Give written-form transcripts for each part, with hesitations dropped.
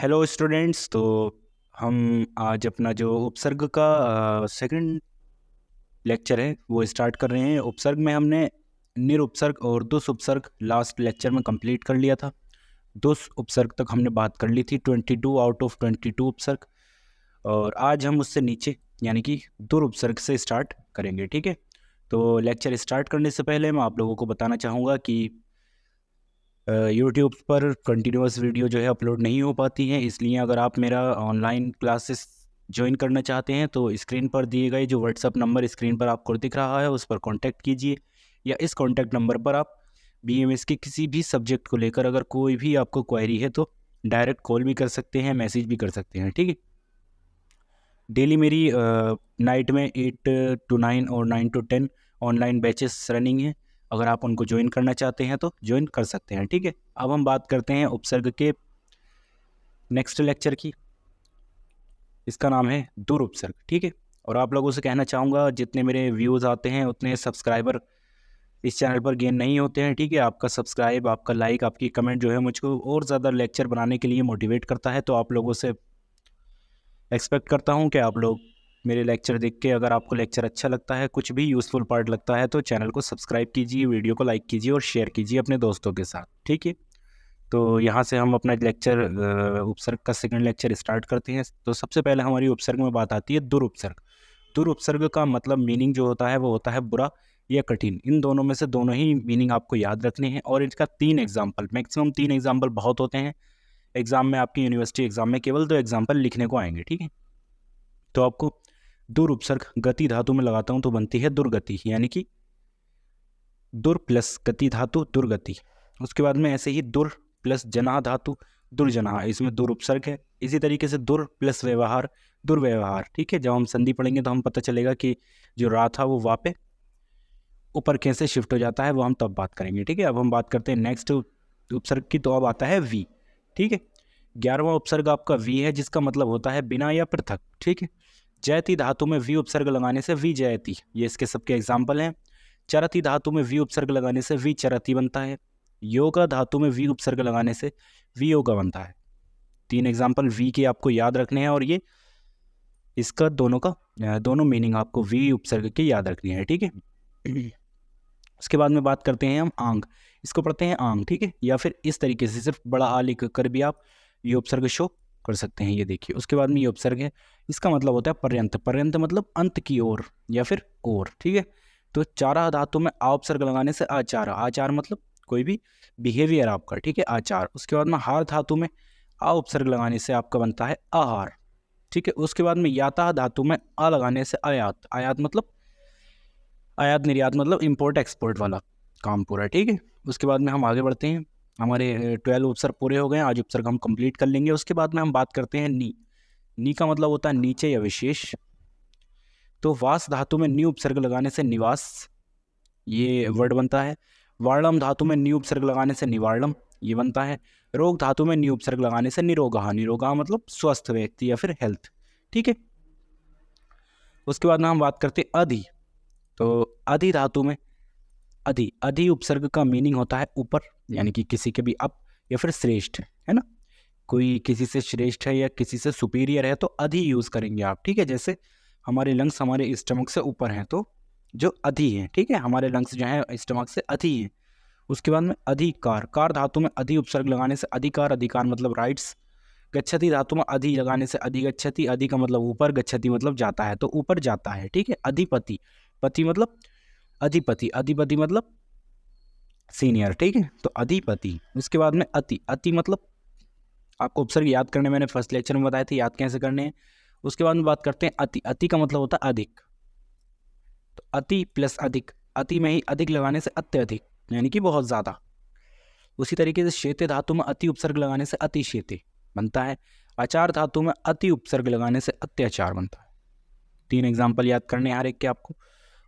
Hello students. तो हम आज अपना जो उपसर्ग का सेकंड लेक्चर है वो स्टार्ट कर रहे हैं। उपसर्ग में हमने निरुपसर्ग और दुस उपसर्ग लास्ट लेक्चर में कंप्लीट कर लिया था। दुस उपसर्ग तक हमने बात कर ली थी, 22 आउट ऑफ 22 उपसर्ग। और आज हम उससे नीचे यानी कि दुर उपसर्ग से स्टार्ट करेंगे। ठीक है, तो लेक्चर स्टार्ट करने से पहले मैं आप लोगों को बताना चाहूँगा कि यूट्यूब पर कंटिन्यूअस वीडियो जो है अपलोड नहीं हो पाती हैं, इसलिए अगर आप मेरा ऑनलाइन क्लासेस ज्वाइन करना चाहते हैं तो स्क्रीन पर दिए गए जो व्हाट्सअप नंबर स्क्रीन पर आपको दिख रहा है उस पर कांटेक्ट कीजिए, या इस कांटेक्ट नंबर पर आप बीएमएस के किसी भी सब्जेक्ट को लेकर अगर कोई भी आपको क्वेरी है तो डायरेक्ट कॉल भी कर सकते हैं, मैसेज भी कर सकते हैं। ठीक है, डेली मेरी नाइट में 8 to 9 और 9 to 10 ऑनलाइन बैचेस रनिंग है। अगर आप उनको ज्वाइन करना चाहते हैं तो ज्वाइन कर सकते हैं। ठीक है, अब हम बात करते हैं उपसर्ग के नेक्स्ट लेक्चर की। इसका नाम है दुर उपसर्ग। ठीक है, और आप लोगों से कहना चाहूँगा जितने मेरे व्यूज़ आते हैं उतने सब्सक्राइबर इस चैनल पर गेन नहीं होते हैं। ठीक है, आपका सब्सक्राइब, आपका लाइक, आपकी कमेंट जो है मुझको और ज़्यादा लेक्चर बनाने के लिए मोटिवेट करता है। तो आप लोगों से एक्सपेक्ट करता हूँ कि आप लोग मेरे लेक्चर देख के, अगर आपको लेक्चर अच्छा लगता है, कुछ भी यूज़फुल पार्ट लगता है, तो चैनल को सब्सक्राइब कीजिए, वीडियो को लाइक कीजिए और शेयर कीजिए अपने दोस्तों के साथ। ठीक है, तो यहाँ से हम अपना लेक्चर उपसर्ग का सेकंड लेक्चर स्टार्ट करते हैं। तो सबसे पहले हमारी उपसर्ग में बात आती है दुरुपसर्ग। दुरुपसर्ग का मतलब मीनिंग जो होता है वो होता है बुरा या कठिन। इन दोनों में से दोनों ही मीनिंग आपको याद रखने हैं, और इसका 3 एग्जाम्पल, मैक्सिमम 3 एग्जाम्पल बहुत होते हैं। एग्जाम में, आपकी यूनिवर्सिटी एग्जाम में केवल 2 एग्जाम्पल लिखने को आएंगे। ठीक है, तो आपको दुर उपसर्ग गति धातु में लगाता हूँ तो बनती है दुर्गति, यानी कि दुर प्लस गति धातु दुर्गति। उसके बाद में ऐसे ही दुर प्लस जना धातु दुर्जना, इसमें दुर उपसर्ग है। इसी तरीके से दुर प्लस व्यवहार दुर्व्यवहार। ठीक है, जब हम संधि पढ़ेंगे तो हम पता चलेगा कि जो रा था वो वा पे ऊपर कैसे शिफ्ट हो जाता है, वो हम तब बात करेंगे। ठीक है, अब हम बात करते हैं नेक्स्ट उपसर्ग की। तो अब आता है वी। ठीक है, 11वां उपसर्ग आपका वी है, जिसका मतलब होता है बिना या पृथक। ठीक है, जयति धातु में वी उपसर्ग लगाने से वी जयति, ये इसके सबके एग्जाम्पल हैं। चरति धातु में वी उपसर्ग लगाने से वी चरति बनता है। योगा धातु में वी उपसर्ग लगाने से वी योगा बनता है। 3 एग्जाम्पल वी के आपको याद रखने हैं, और ये इसका दोनों मीनिंग आपको वी उपसर्ग के याद रखनी है। ठीक है, उसके बाद में बात करते हैं हम आंग। इसको पढ़ते हैं आंग। ठीक है, या फिर इस तरीके से सिर्फ बड़ा आ लिख कर भी आप ये उपसर्ग शो कर सकते हैं। ये देखिए, उसके बाद में ये उपसर्ग है, इसका मतलब होता है पर्यंत। पर्यंत मतलब अंत की ओर या फिर ओर। ठीक है, तो चारा धातु में आ उपसर्ग लगाने से आचार। आचार मतलब कोई भी बिहेवियर आपका। ठीक है, आचार। उसके बाद में हार धातु में आ उपसर्ग लगाने से आपका बनता है आहार। ठीक है, उसके बाद में याता धातु में आ लगाने से आयात। आयात मतलब आयात निर्यात मतलब इम्पोर्ट एक्सपोर्ट वाला काम पूरा। ठीक है, उसके बाद में हम आगे बढ़ते हैं। हमारे 12 उपसर्ग पूरे हो गए हैं, आज उपसर्ग हम कंप्लीट कर लेंगे। उसके बाद में हम बात करते हैं नी। नी का मतलब होता है नीचे या विशेष। तो वास धातु में नी उपसर्ग लगाने से निवास, ये वर्ड बनता है। वार्णम धातु में नी उपसर्ग लगाने से निवार्णम, ये बनता है। रोग धातु में नी उपसर्ग लगाने से निरोगा। निरोगा मतलब स्वस्थ व्यक्ति या फिर हेल्थ। ठीक है, उसके बाद में हम बात करते हैं अधि। तो अधि धातु में अधि, अधि उपसर्ग का मीनिंग होता है ऊपर, यानी कि किसी के भी अप या फिर श्रेष्ठ, है ना। कोई किसी से श्रेष्ठ है या किसी से सुपीरियर है तो अधि यूज करेंगे आप। ठीक है, जैसे हमारे लंग्स हमारे स्टमक से ऊपर हैं तो जो अधि है। ठीक है, हमारे लंग्स जो हैं स्टमक से अधि है। उसके बाद में अधिकार। कार धातु में अधि उपसर्ग लगाने से अधिकार। अधिकार मतलब राइट्स। गच्छति धातु में अधि लगाने से अधिगच्छति। अधि का मतलब ऊपर, गच्छति मतलब जाता है, तो ऊपर जाता है। ठीक है, अधिपति। पति मतलब अधिपति। अधिपति मतलब सीनियर। ठीक है, तो अधिपति। उसके बाद में अति। अति मतलब आपको उपसर्ग याद करने मैंने फर्स्ट लेक्चर में बताया था, याद कैसे करने हैं। उसके बाद में बात करते हैं अति। अति का मतलब होता है अधिक, तो अति प्लस अधिक। अति में ही अधिक लगाने से अत्यधिक, यानी कि बहुत ज़्यादा। उसी तरीके से शेते धातु में अति उपसर्ग लगाने से अति शेते बनता है। आचार धातु में अति उपसर्ग लगाने से अत्याचार बनता है। 3 एग्जाम्पल याद करने हैं हर एक के आपको।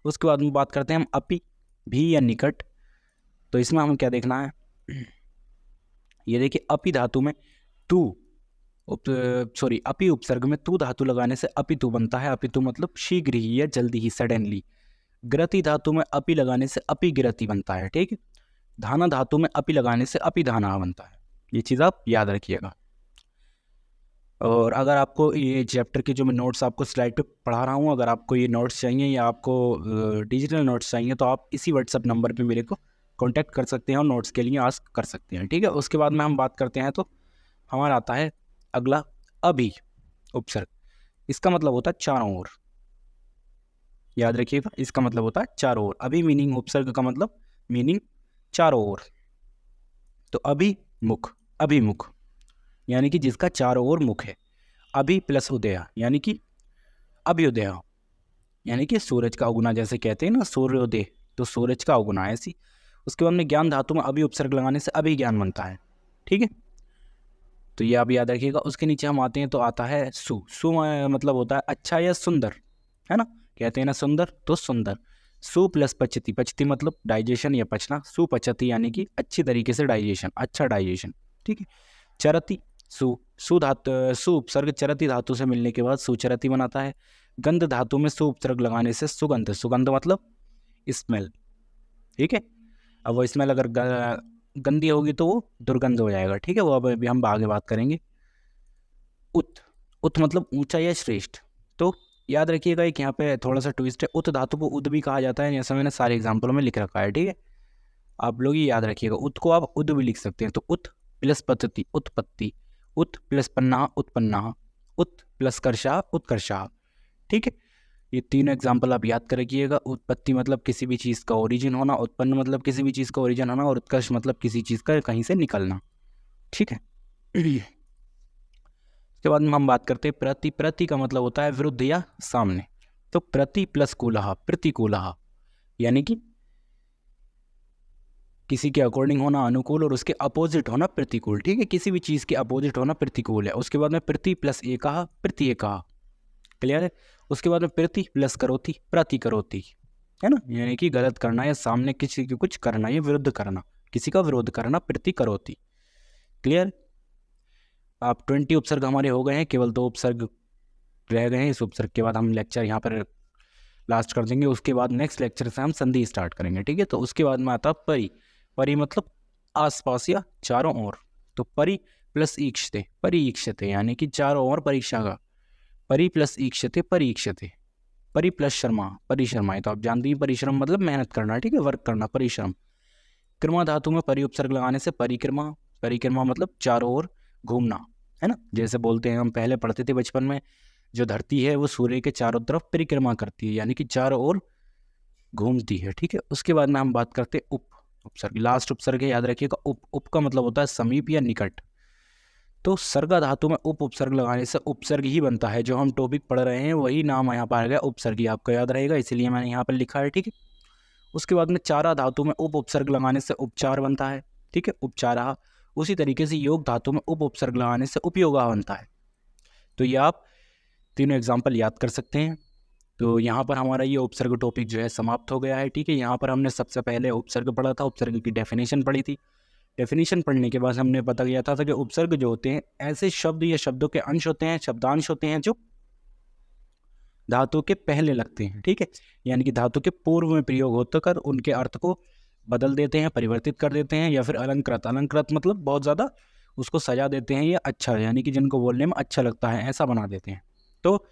उसके बाद में बात करते हैं हम अपि, भी या निकट। तो इसमें हमें क्या देखना है, ये देखिए अपि धातु में तू अपि उपसर्ग में तू धातु लगाने से अपितु बनता है। अपितु मतलब शीघ्र ही या जल्दी ही, सडनली। ग्रति धातु में अपि लगाने से अपिग्रति बनता है। ठीक है, धाना धातु में अपि लगाने से अपिधाना बनता है। ये चीज़ आप याद रखिएगा। और अगर आपको ये चैप्टर के जो मैं नोट्स आपको स्लाइड पे पढ़ा रहा हूँ, अगर आपको ये नोट्स चाहिए या आपको डिजिटल नोट्स चाहिए तो आप इसी व्हाट्सअप नंबर पे मेरे को कांटेक्ट कर सकते हैं और नोट्स के लिए आस्क कर सकते हैं, ठीक है। उसके बाद में हम बात करते हैं तो हमारा आता है अगला अभी उपसर्ग। इसका मतलब होता है चारों ओर, याद रखिएगा, इसका मतलब होता है चारों ओर। अभी मीनिंग उपसर्ग का मतलब मीनिंग चारों ओर। तो अभिमुख, अभिमुख यानी कि जिसका चारों ओर मुख है। अभी प्लस उदय यानी कि अभ्युदय, यानी कि सूरज का उगना, जैसे कहते हैं ना सूर्योदय, तो सूरज का उगना ऐसी। उसके बाद में ज्ञान धातु में अभी उपसर्ग लगाने से अभी ज्ञान बनता है, ठीक है, तो ये आप याद रखिएगा। उसके नीचे हम आते हैं तो आता है मतलब होता है अच्छा या सुंदर, है ना, कहते हैं ना सुंदर, तो सुंदर। सु प्लस पचती, पचती मतलब डाइजेशन या पचना, सुपचती यानी कि अच्छी तरीके से डाइजेशन, अच्छा डाइजेशन, ठीक है। चरती, सु धातु, सु उपसर्ग चरती धातु से मिलने के बाद सुचरती बनाता है। गंध धातु में सु उपसर्ग लगाने से सुगंध, सुगंध मतलब स्मेल, ठीक है। अब वो स्मेल अगर गंदी होगी तो वो दुर्गंध हो जाएगा, ठीक है, वो अब अभी हम आगे बात करेंगे। उत, उत मतलब ऊंचा या श्रेष्ठ। तो याद रखिएगा एक यहाँ पे थोड़ा सा ट्विस्ट है, उत धातु को उद भी कहा जाता है, जैसा मैंने सारे एग्जाम्पलों में लिख रखा है, ठीक है। आप लोग ये याद रखिएगा, उत को आप उद भी लिख सकते हैं। तो उत प्लस पद्धति उत्पत्ति, उत प्लस पन्ना उत्पन्ना, उत प्लस कर्षा उत्कर्षा, ठीक है। ये तीनों एग्जाम्पल आप याद कर रखिएगा। उत्पत्ति मतलब किसी भी चीज़ का ओरिजिन होना, उत्पन्न मतलब किसी भी चीज़ का ओरिजिन होना, और उत्कर्ष मतलब किसी चीज़ का कहीं से निकलना, ठीक है। उसके बाद में हम बात करते हैं प्रति, प्रति का मतलब होता है विरुद्ध या सामने। तो प्रति प्लस कूलहा, प्रतिकूलहा यानी कि किसी के अकॉर्डिंग होना अनुकूल और उसके अपोजिट होना प्रतिकूल, ठीक है, किसी भी चीज़ के अपोजिट होना प्रतिकूल है। उसके बाद में प्रति प्लस एकहा, प्रति एकहा, क्लियर है। उसके बाद में प्रति प्लस करोति, प्रति करोति, है ना, यानी कि गलत करना या सामने किसी की कुछ करना या विरुद्ध करना, किसी का विरोध करना, प्रति करोति, क्लियर। आप 20 उपसर्ग हमारे हो गए हैं, केवल 2 उपसर्ग रह गए हैं। इस उपसर्ग के बाद हम लेक्चर यहाँ पर लास्ट कर देंगे। उसके बाद नेक्स्ट लेक्चर से हम संधि स्टार्ट करेंगे, ठीक है। तो उसके बाद में आता परि, परि मतलब आसपास या चारों ओर। तो परि प्लस ईक्षते, परीक्षते यानी कि चारों ओर परीक्षा का, परि प्लस ईक्षते परीक्षते, परि प्लस शर्मा, परिश्रमाएं, तो आप जानते हैं परिश्रम मतलब मेहनत करना, ठीक है, वर्क करना, परिश्रम। क्रमा धातु में परि उपसर्ग लगाने से परिक्रमा, परिक्रमा मतलब चारों ओर घूमना, है ना, जैसे बोलते हैं हम पहले पढ़ते थे बचपन में, जो धरती है वो सूर्य के चारों तरफ परिक्रमा करती है, यानी कि चारों ओर घूमती है, ठीक है। उसके बाद में हम बात करते हैं उप उपसर्ग, लास्ट उपसर्ग है, याद रखिएगा। उप का मतलब होता है समीप या निकट। तो सर्गा धातु में उप उपसर्ग लगाने से उपसर्ग ही बनता है, जो हम टॉपिक पढ़ रहे हैं वही नाम यहाँ पर आ गया उपसर्ग, ही आपको याद रहेगा, इसीलिए मैंने यहाँ पर लिखा है, ठीक है। उसके बाद में चारा धातु में उप उपसर्ग लगाने से उपचार बनता है, ठीक है, उपचारा। उसी तरीके से योग धातु में उप उपसर्ग लगाने से उपयोगा बनता है। तो ये आप तीनों एग्जाम्पल याद कर सकते हैं। तो यहाँ पर हमारा ये उपसर्ग टॉपिक जो है समाप्त हो गया है, ठीक है। यहाँ पर हमने सबसे पहले उपसर्ग पढ़ा था, उपसर्ग की डेफिनेशन पढ़ी थी। डेफिनेशन पढ़ने के बाद हमने पता किया था कि उपसर्ग जो होते हैं ऐसे शब्द या शब्दों के अंश होते हैं, शब्दांश होते हैं जो धातु के पहले लगते हैं, ठीक है, यानी कि धातु के पूर्व में प्रयोग होते कर उनके अर्थ को बदल देते हैं, परिवर्तित कर देते हैं, या फिर अलंकृत, अलंकृत मतलब बहुत ज़्यादा उसको सजा देते हैं, या अच्छा यानी कि जिनको बोलने में अच्छा लगता है ऐसा बना देते हैं। तो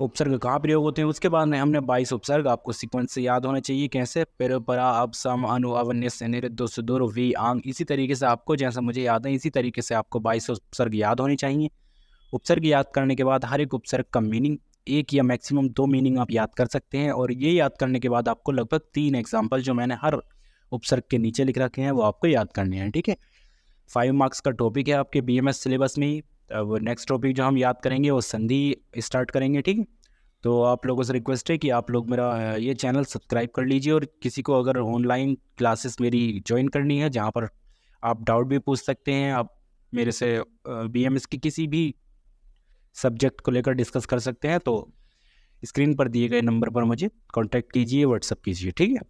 उपसर्ग कहाँ प्रयोग होते हैं, उसके बाद में हमने 22 उपसर्ग आपको सीक्वेंस से याद होने चाहिए, कैसे पर परा अब सम अनु अवन्य से निरुद्ध सुदूर वी आंग, इसी तरीके से आपको जैसा मुझे याद है इसी तरीके से आपको 22 उपसर्ग याद होने चाहिए। उपसर्ग याद करने के बाद हर एक उपसर्ग का मीनिंग, एक या मैक्सिमम 2 मीनिंग आप याद कर सकते हैं, और ये याद करने के बाद आपको लगभग 3 एग्जाम्पल जो मैंने हर उपसर्ग के नीचे लिख रखे हैं वो आपको याद करने हैं, ठीक है। 5 मार्क्स का टॉपिक है आपके BMS सिलेबस में ही। अब नेक्स्ट टॉपिक जो हम याद करेंगे वो संधि स्टार्ट करेंगे, ठीक है। तो आप लोगों से रिक्वेस्ट है कि आप लोग मेरा ये चैनल सब्सक्राइब कर लीजिए, और किसी को अगर ऑनलाइन क्लासेस मेरी ज्वाइन करनी है जहाँ पर आप डाउट भी पूछ सकते हैं, आप मेरे से BMS की किसी भी सब्जेक्ट को लेकर डिस्कस कर सकते हैं, तो स्क्रीन पर दिए गए नंबर पर मुझे कांटेक्ट कीजिए, व्हाट्सअप कीजिए, ठीक है।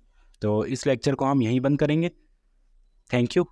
तो इस लेक्चर को हम यहीं बंद करेंगे। Thank you.